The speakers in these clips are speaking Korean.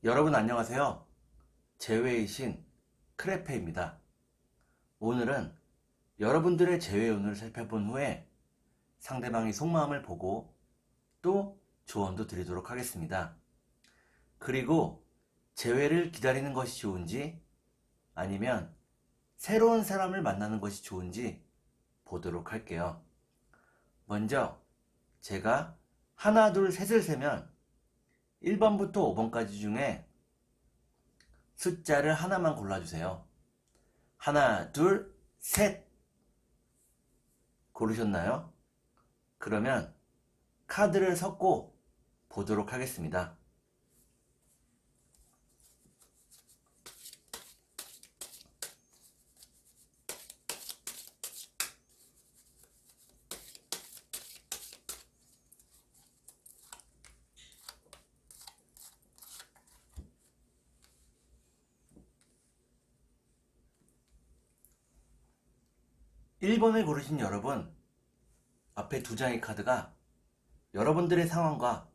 여러분 안녕하세요. 재회의 신 크레페입니다. 오늘은 여러분들의 재회운을 살펴본 후에 상대방의 속마음을 보고 또 조언도 드리도록 하겠습니다. 그리고 재회를 기다리는 것이 좋은지 아니면 새로운 사람을 만나는 것이 좋은지 보도록 할게요. 먼저 제가 하나, 둘, 셋을 세면 1번부터 5번까지 중에 숫자를 하나만 골라주세요. 하나, 둘, 셋! 고르셨나요? 그러면 카드를 섞고 보도록 하겠습니다. 1번을 고르신 여러분, 앞에 두 장의 카드가 여러분들의 상황과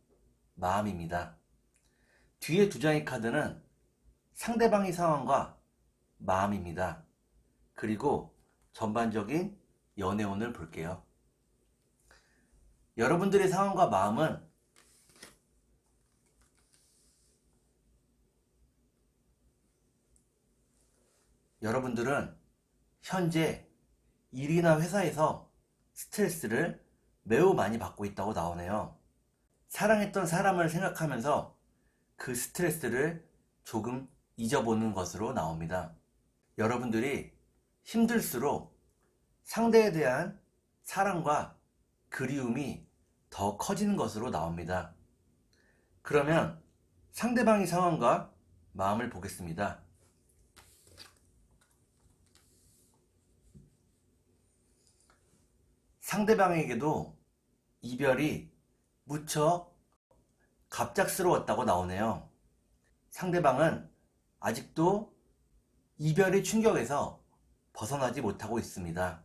마음입니다. 뒤에 두 장의 카드는 상대방의 상황과 마음입니다. 그리고 전반적인 연애운을 볼게요. 여러분들의 상황과 마음은 여러분들은 현재 일이나 회사에서 스트레스를 매우 많이 받고 있다고 나오네요. 사랑했던 사람을 생각하면서 그 스트레스를 조금 잊어보는 것으로 나옵니다. 여러분들이 힘들수록 상대에 대한 사랑과 그리움이 더 커지는 것으로 나옵니다. 그러면 상대방의 상황과 마음을 보겠습니다. 상대방에게도 이별이 무척 갑작스러웠다고 나오네요. 상대방은 아직도 이별의 충격에서 벗어나지 못하고 있습니다.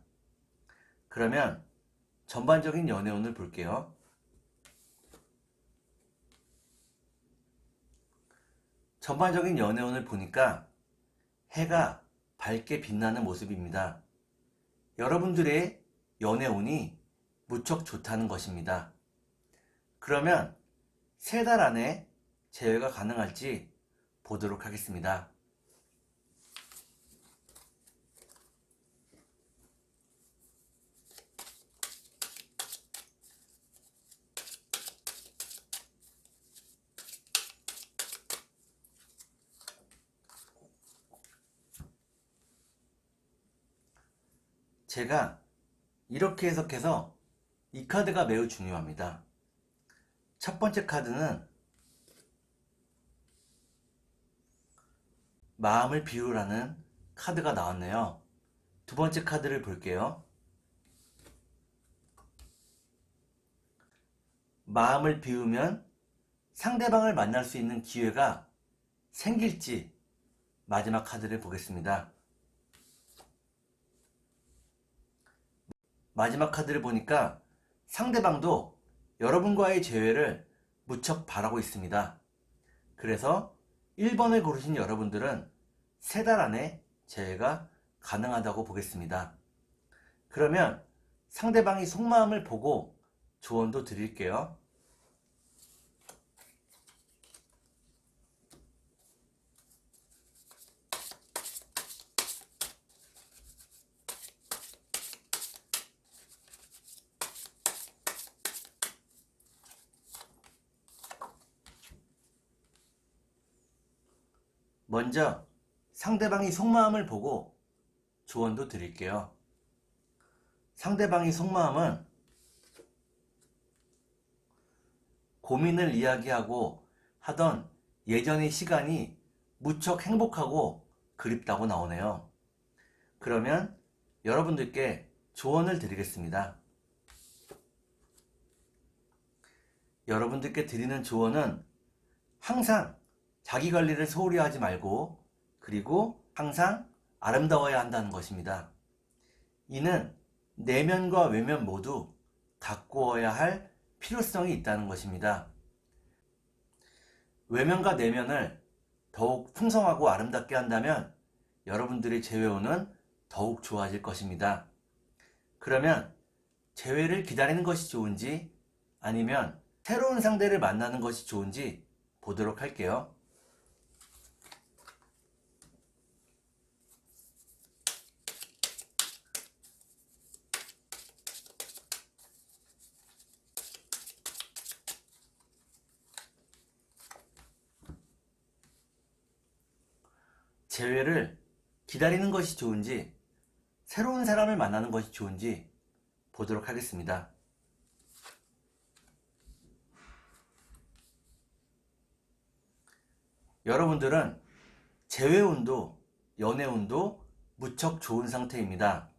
그러면 전반적인 연애운을 볼게요. 전반적인 연애운을 보니까 해가 밝게 빛나는 모습입니다. 여러분들의 연애운이 무척 좋다는 것입니다. 그러면 3달 안에 재회가 가능할지 보도록 하겠습니다. 제가 이렇게 해석해서 이 카드가 매우 중요합니다. 첫 번째 카드는 마음을 비우라는 카드가 나왔네요. 두 번째 카드를 볼게요. 마음을 비우면 상대방을 만날 수 있는 기회가 생길지 마지막 카드를 보겠습니다. 마지막 카드를 보니까 상대방도 여러분과의 재회를 무척 바라고 있습니다. 그래서 1번을 고르신 여러분들은 3달 안에 재회가 가능하다고 보겠습니다. 그러면 상대방의 속마음을 보고 조언도 드릴게요. 먼저 상대방의 속마음을 보고 조언도 드릴게요. 상대방의 속마음은 고민을 이야기하고 하던 예전의 시간이 무척 행복하고 그립다고 나오네요. 그러면 여러분들께 조언을 드리겠습니다. 여러분들께 드리는 조언은 항상 자기 관리를 소홀히 하지 말고 그리고 항상 아름다워야 한다는 것입니다. 이는 내면과 외면 모두 가꾸어야 할 필요성이 있다는 것입니다. 외면과 내면을 더욱 풍성하고 아름답게 한다면 여러분들의 재회운은 더욱 좋아질 것입니다. 그러면 재회를 기다리는 것이 좋은지 아니면 새로운 상대를 만나는 것이 좋은지 보도록 할게요. 재회를 기다리는 것이 좋은지 새로운 사람을 만나는 것이 좋은지 보도록 하겠습니다. 여러분들은 재회운도 연애운도 무척 좋은 상태입니다.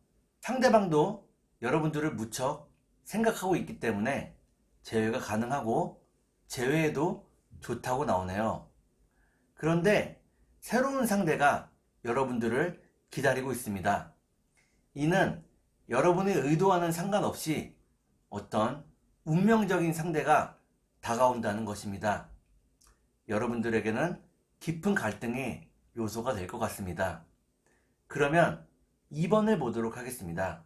상대방도 여러분들을 무척 생각하고 있기 때문에 재회가 가능하고 재회에도 좋다고 나오네요. 그런데 새로운 상대가 여러분들을 기다리고 있습니다. 이는 여러분의 의도와는 상관없이 어떤 운명적인 상대가 다가온다는 것입니다. 여러분들에게는 깊은 갈등의 요소가 될 것 같습니다. 그러면 2번을 보도록 하겠습니다.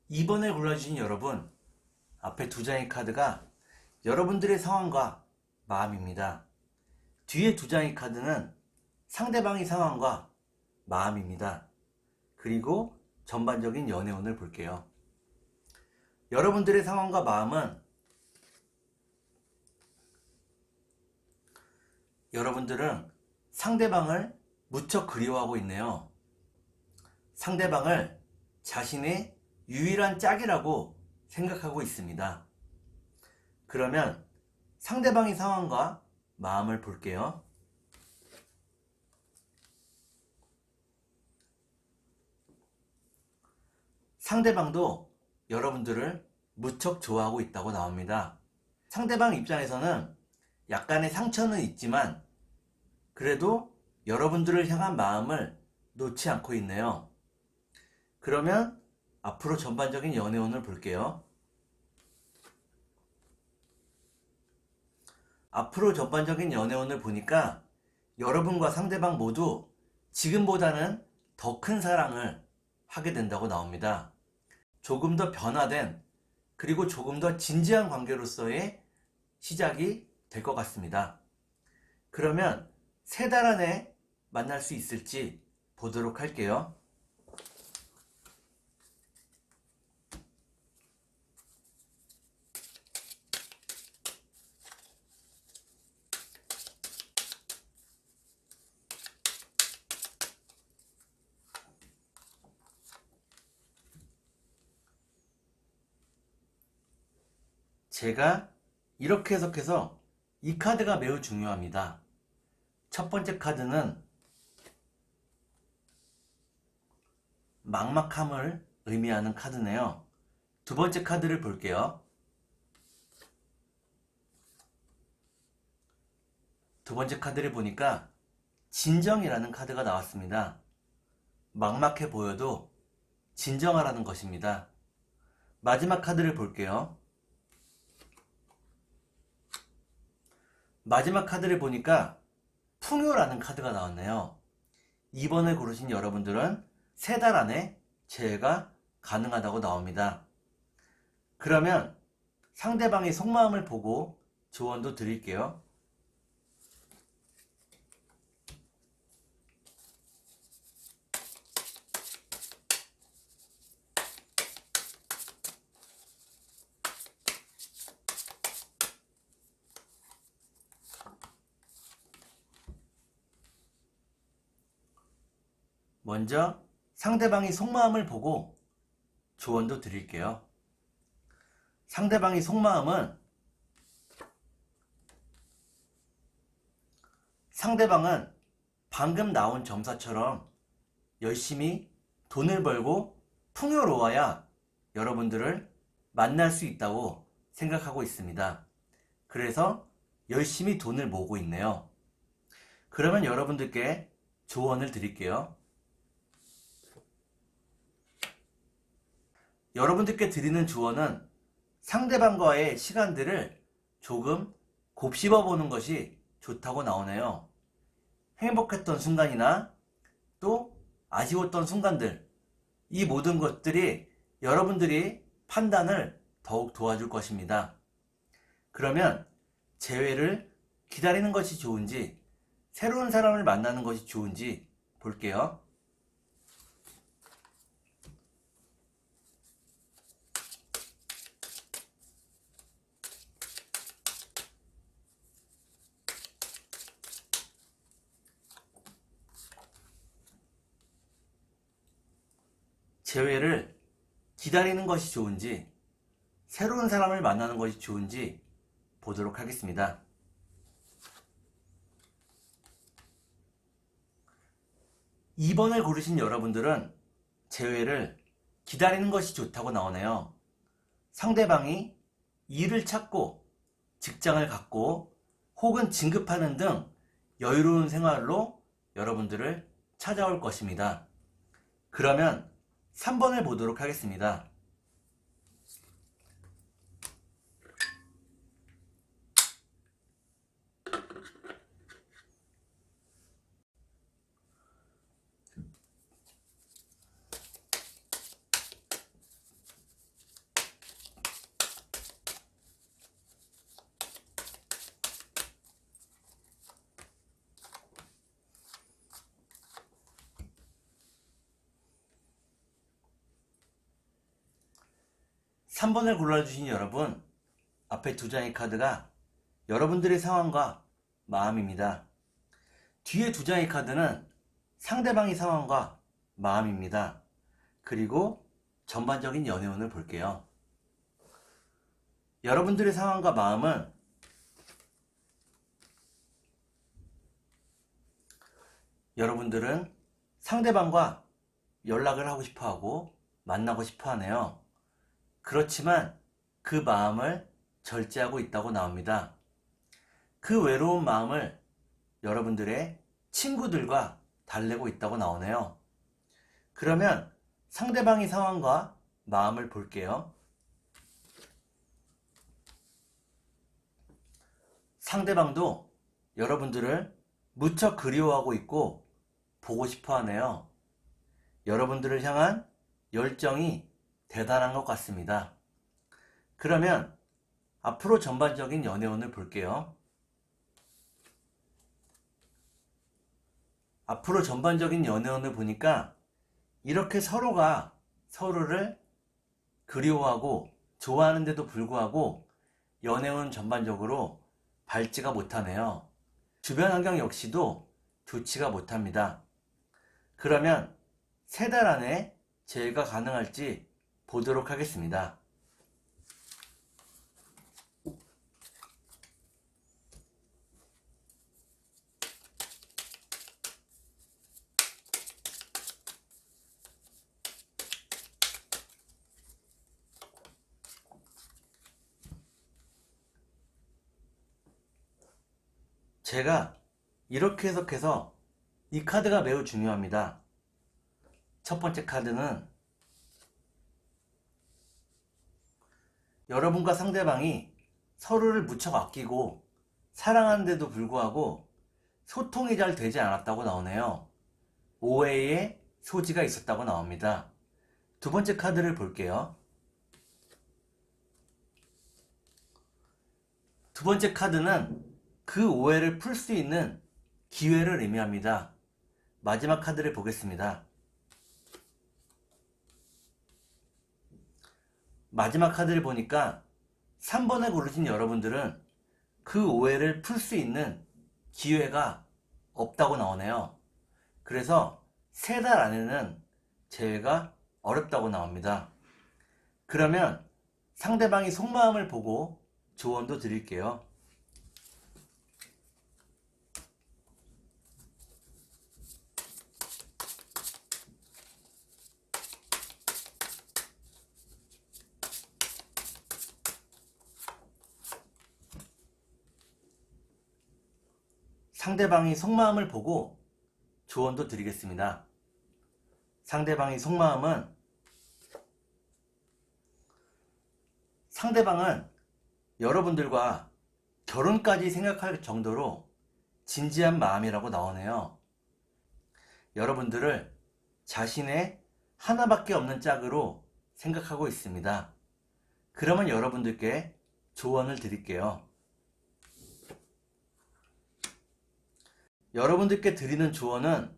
이번에 골라주신 여러분, 앞에 두 장의 카드가 여러분들의 상황과 마음입니다. 뒤에 두 장의 카드는 상대방의 상황과 마음입니다. 그리고 전반적인 연애운을 볼게요. 여러분들의 상황과 마음은 여러분들은 상대방을 무척 그리워하고 있네요. 상대방을 자신의 유일한 짝이라고 생각하고 있습니다. 그러면 상대방의 상황과 마음을 볼게요. 상대방도 여러분들을 무척 좋아하고 있다고 나옵니다. 상대방 입장에서는 약간의 상처는 있지만 그래도 여러분들을 향한 마음을 놓지 않고 있네요. 그러면 앞으로 전반적인 연애운을 볼게요. 앞으로 전반적인 연애운을 보니까 여러분과 상대방 모두 지금보다는 더 큰 사랑을 하게 된다고 나옵니다. 조금 더 변화된 그리고 조금 더 진지한 관계로서의 시작이 될 것 같습니다. 그러면 3달 안에 만날 수 있을지 보도록 할게요. 제가 이렇게 해석해서 이 카드가 매우 중요합니다. 첫 번째 카드는 막막함을 의미하는 카드네요. 두 번째 카드를 볼게요. 두 번째 카드를 보니까 진정이라는 카드가 나왔습니다. 막막해 보여도 진정하라는 것입니다. 마지막 카드를 볼게요. 마지막 카드를 보니까 풍요라는 카드가 나왔네요. 2번을 고르신 여러분들은 3달 안에 재회가 가능하다고 나옵니다. 그러면 상대방의 속마음을 보고 조언도 드릴게요. 먼저 상대방의 속마음을 보고 조언도 드릴게요. 상대방의 속마음은 상대방은 방금 나온 점사처럼 열심히 돈을 벌고 풍요로워야 여러분들을 만날 수 있다고 생각하고 있습니다. 그래서 열심히 돈을 모으고 있네요. 그러면 여러분들께 조언을 드릴게요. 여러분들께 드리는 조언은 상대방과의 시간들을 조금 곱씹어 보는 것이 좋다고 나오네요. 행복했던 순간이나 또 아쉬웠던 순간들, 이 모든 것들이 여러분들이 판단을 더욱 도와줄 것입니다. 그러면 재회를 기다리는 것이 좋은지 새로운 사람을 만나는 것이 좋은지 볼게요. 재회를 기다리는 것이 좋은지 새로운 사람을 만나는 것이 좋은지 보도록 하겠습니다. 2번을 고르신 여러분들은 재회를 기다리는 것이 좋다고 나오네요. 상대방이 일을 찾고 직장을 갖고 혹은 진급하는 등 여유로운 생활로 여러분들을 찾아올 것입니다. 그러면 3번을 보도록 하겠습니다. 삼 번을 골라주신 여러분, 앞에 두 장의 카드가 여러분들의 상황과 마음입니다. 뒤에 두 장의 카드는 상대방의 상황과 마음입니다. 그리고 전반적인 연애운을 볼게요. 여러분들의 상황과 마음은 여러분들은 상대방과 연락을 하고 싶어하고 만나고 싶어하네요. 그렇지만 그 마음을 절제하고 있다고 나옵니다. 그 외로운 마음을 여러분들의 친구들과 달래고 있다고 나오네요. 그러면 상대방의 상황과 마음을 볼게요. 상대방도 여러분들을 무척 그리워하고 있고 보고 싶어 하네요. 여러분들을 향한 열정이 대단한 것 같습니다. 그러면 앞으로 전반적인 연애운을 볼게요. 앞으로 전반적인 연애운을 보니까 이렇게 서로가 서로를 그리워하고 좋아하는데도 불구하고 연애운 전반적으로 밝지가 못하네요. 주변 환경 역시도 좋지가 못합니다. 그러면 3달 안에 재회가 가능할지 보도록 하겠습니다. 제가 이렇게 해석해서 이 카드가 매우 중요합니다. 첫 번째 카드는 여러분과 상대방이 서로를 무척 아끼고 사랑하는데도 불구하고 소통이 잘 되지 않았다고 나오네요. 오해의 소지가 있었다고 나옵니다. 두 번째 카드를 볼게요. 두 번째 카드는 그 오해를 풀 수 있는 기회를 의미합니다. 마지막 카드를 보겠습니다. 마지막 카드를 보니까 3번을 고르신 여러분들은 그 오해를 풀 수 있는 기회가 없다고 나오네요. 그래서 3달 안에는 재회가 어렵다고 나옵니다. 그러면 상대방의 속마음을 보고 조언도 드릴게요. 상대방이 속마음을 보고 조언도 드리겠습니다. 상대방은 여러분들과 결혼까지 생각할 정도로 진지한 마음이라고 나오네요. 여러분들을 자신의 하나밖에 없는 짝으로 생각하고 있습니다. 그러면 여러분들께 조언을 드릴게요. 여러분들께 드리는 조언은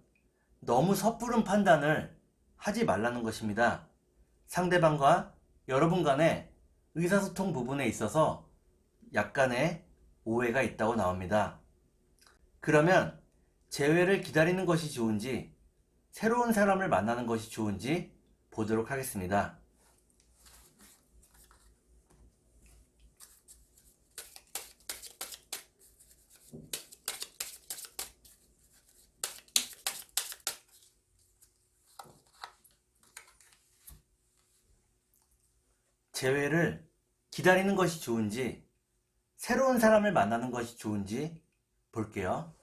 너무 섣부른 판단을 하지 말라는 것입니다. 상대방과 여러분 간의 의사소통 부분에 있어서 약간의 오해가 있다고 나옵니다. 그러면 재회를 기다리는 것이 좋은지 새로운 사람을 만나는 것이 좋은지 보도록 하겠습니다. 재회를 기다리는 것이 좋은지 새로운 사람을 만나는 것이 좋은지 볼게요.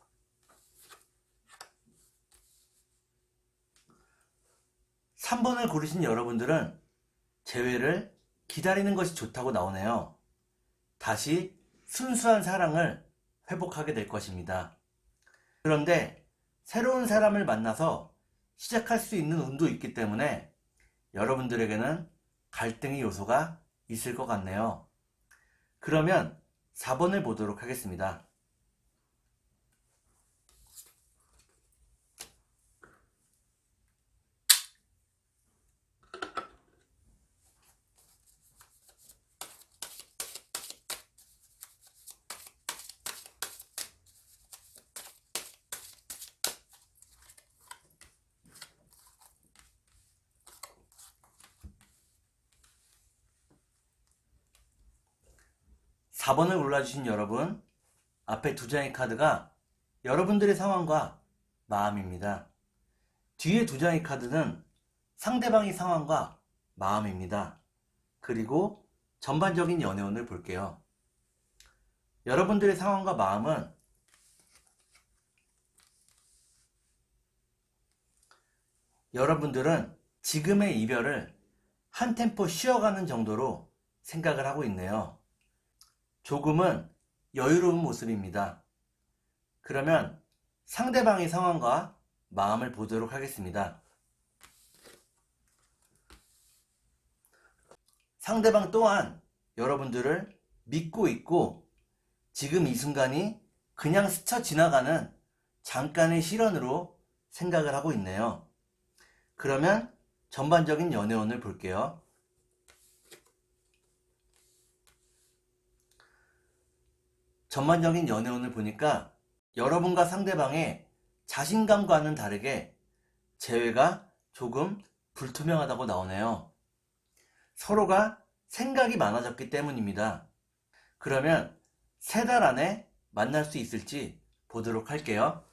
삼 번을 고르신 여러분들은 재회를 기다리는 것이 좋다고 나오네요. 다시 순수한 사랑을 회복하게 될 것입니다. 그런데 새로운 사람을 만나서 시작할 수 있는 운도 있기 때문에 여러분들에게는 갈등의 요소가 있을 것 같네요. 그러면 4번을 보도록 하겠습니다. (4번을) 골라주신 여러분, 앞에 두 장의 카드가 여러분들의 상황과 마음입니다. 뒤에 두 장의 카드는 상대방의 상황과 마음입니다. 그리고 전반적인 연애운을 볼게요. 여러분들의 상황과 마음은 여러분들은 지금의 이별을 한 템포 쉬어가는 정도로 생각을 하고 있네요. 조금은 여유로운 모습입니다. 그러면 상대방의 상황과 마음을 보도록 하겠습니다. 상대방 또한 여러분들을 믿고 있고 지금 이 순간이 그냥 스쳐 지나가는 잠깐의 시련으로 생각을 하고 있네요. 그러면 전반적인 연애운을 볼게요. 전반적인 연애운을 보니까 여러분과 상대방의 자신감과는 다르게 재회가 조금 불투명하다고 나오네요. 서로가 생각이 많아졌기 때문입니다. 그러면 3달 안에 만날 수 있을지 보도록 할게요.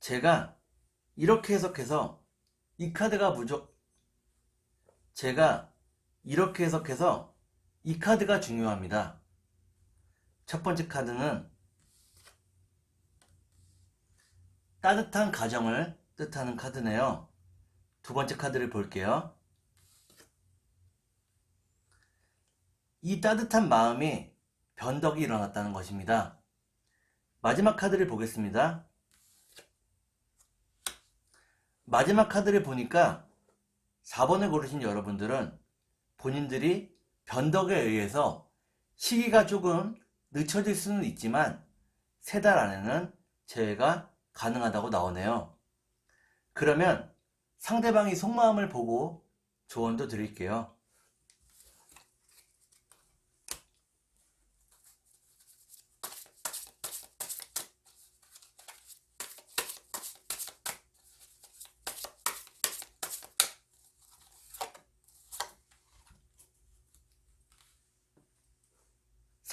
제가 이렇게 해석해서 이 카드가 이 카드가 중요합니다. 첫 번째 카드는 따뜻한 가정을 뜻하는 카드네요. 두 번째 카드를 볼게요. 이 따뜻한 마음이 변덕이 일어났다는 것입니다. 마지막 카드를 보겠습니다. 마지막 카드를 보니까 4번을 고르신 여러분들은 본인들이 변덕에 의해서 시기가 조금 늦춰질 수는 있지만 3달 안에는 재회가 가능하다고 나오네요. 그러면 상대방이 속마음을 보고 조언도 드릴게요.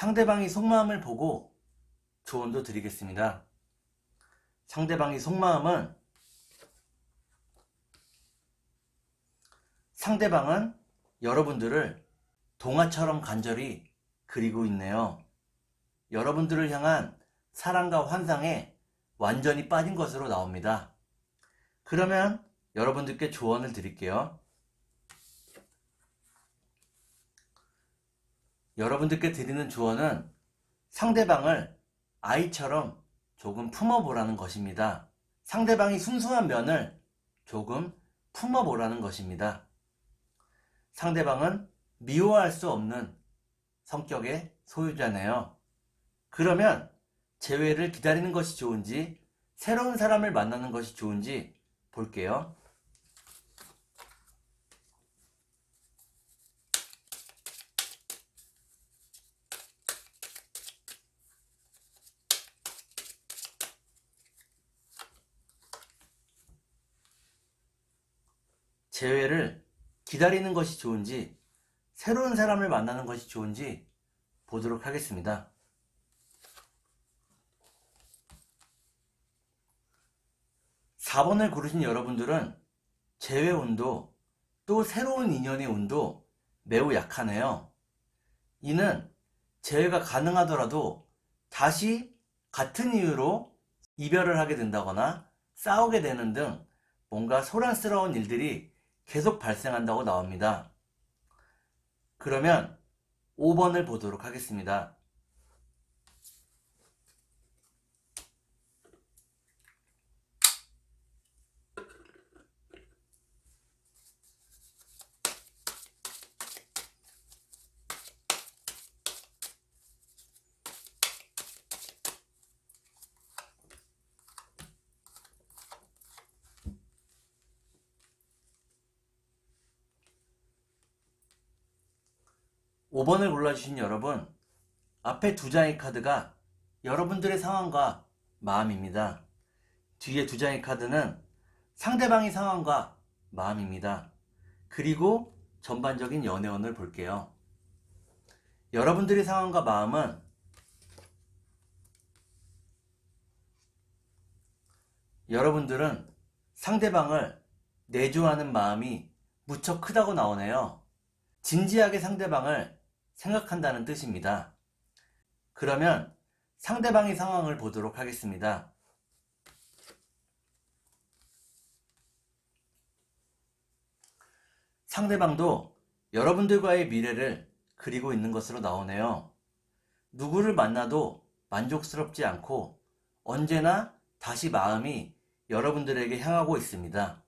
상대방이 속마음을 보고 조언도 드리겠습니다. 상대방이 속마음은, 상대방은 여러분들을 동화처럼 간절히 그리고 있네요. 여러분들을 향한 사랑과 환상에 완전히 빠진 것으로 나옵니다. 그러면 여러분들께 조언을 드릴게요. 여러분들께 드리는 조언은 상대방을 아이처럼 조금 품어보라는 것입니다. 상대방이 순수한 면을 조금 품어보라는 것입니다. 상대방은 미워할 수 없는 성격의 소유자네요. 그러면 재회를 기다리는 것이 좋은지 새로운 사람을 만나는 것이 좋은지 볼게요. 재회를 기다리는 것이 좋은지 새로운 사람을 만나는 것이 좋은지 보도록 하겠습니다. 4번을 고르신 여러분들은 재회 운도 또 새로운 인연의 운도 매우 약하네요. 이는 재회가 가능하더라도 다시 같은 이유로 이별을 하게 된다거나 싸우게 되는 등 뭔가 소란스러운 일들이 계속 발생한다고 나옵니다. 그러면 5번을 보도록 하겠습니다. 5번을 골라주신 여러분, 앞에 두 장의 카드가 여러분들의 상황과 마음입니다. 뒤에 두 장의 카드는 상대방의 상황과 마음입니다. 그리고 전반적인 연애운을 볼게요. 여러분들의 상황과 마음은 여러분들은 상대방을 내조하는 마음이 무척 크다고 나오네요. 진지하게 상대방을 생각한다는 뜻입니다. 그러면 상대방의 상황을 보도록 하겠습니다. 상대방도 여러분들과의 미래를 그리고 있는 것으로 나오네요. 누구를 만나도 만족스럽지 않고 언제나 다시 마음이 여러분들에게 향하고 있습니다.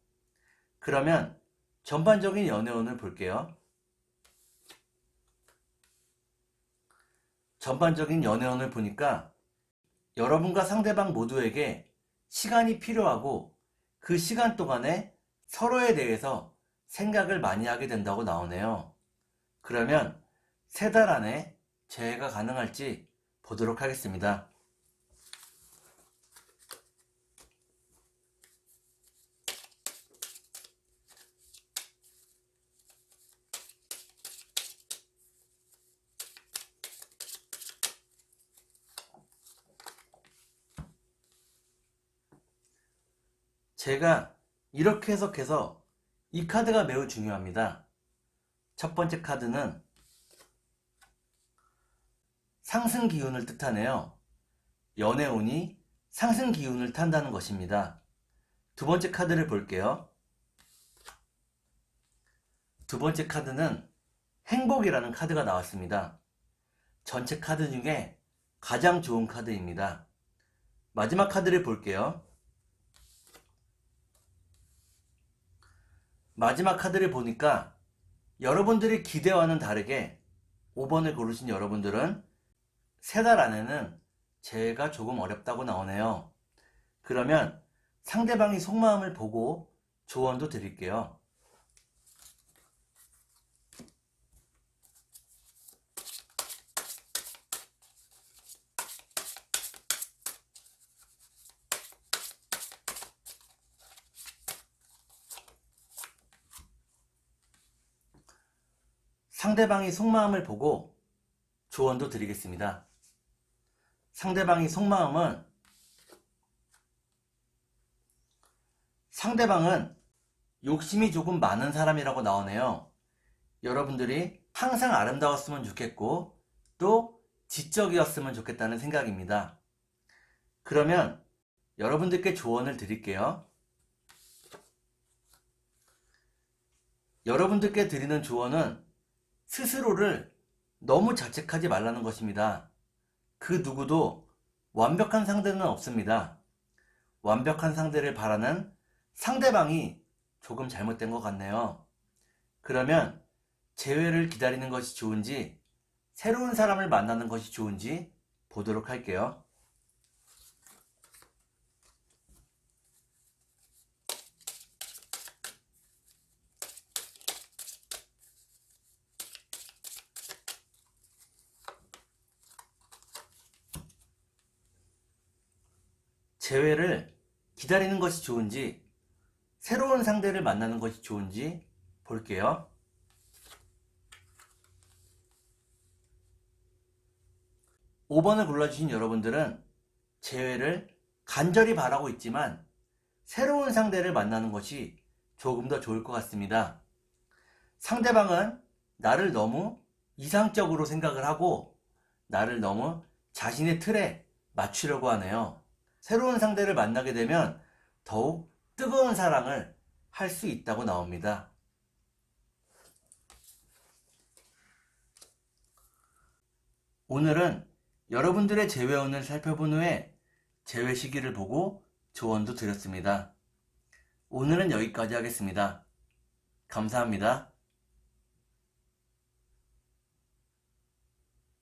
그러면 전반적인 연애운을 볼게요. 전반적인 연애운을 보니까 여러분과 상대방 모두에게 시간이 필요하고 그 시간 동안에 서로에 대해서 생각을 많이 하게 된다고 나오네요. 그러면 3달 안에 재회가 가능할지 보도록 하겠습니다. 제가 이렇게 해석해서 이 카드가 매우 중요합니다. 첫 번째 카드는 상승 기운을 뜻하네요. 연애운이 상승 기운을 탄다는 것입니다. 두 번째 카드를 볼게요. 두 번째 카드는 행복이라는 카드가 나왔습니다. 전체 카드 중에 가장 좋은 카드입니다. 마지막 카드를 볼게요. 마지막 카드를 보니까 여러분들의 기대와는 다르게 5번을 고르신 여러분들은 3달 안에는 재회가 조금 어렵다고 나오네요. 그러면 상대방의 속마음을 보고 조언도 드릴게요. 상대방의 속마음을 보고 조언도 드리겠습니다. 상대방의 속마음은 상대방은 욕심이 조금 많은 사람이라고 나오네요. 여러분들이 항상 아름다웠으면 좋겠고 또 지적이었으면 좋겠다는 생각입니다. 그러면 여러분들께 조언을 드릴게요. 여러분들께 드리는 조언은 스스로를 너무 자책하지 말라는 것입니다. 그 누구도 완벽한 상대는 없습니다. 완벽한 상대를 바라는 상대방이 조금 잘못된 것 같네요. 그러면 재회를 기다리는 것이 좋은지 새로운 사람을 만나는 것이 좋은지 보도록 할게요. 재회를 기다리는 것이 좋은지 새로운 상대를 만나는 것이 좋은지 볼게요. 5번을 골라주신 여러분들은 재회를 간절히 바라고 있지만 새로운 상대를 만나는 것이 조금 더 좋을 것 같습니다. 상대방은 나를 너무 이상적으로 생각을 하고 나를 너무 자신의 틀에 맞추려고 하네요. 새로운 상대를 만나게 되면 더욱 뜨거운 사랑을 할 수 있다고 나옵니다. 오늘은 여러분들의 재회운을 살펴본 후에 재회 시기를 보고 조언도 드렸습니다. 오늘은 여기까지 하겠습니다. 감사합니다.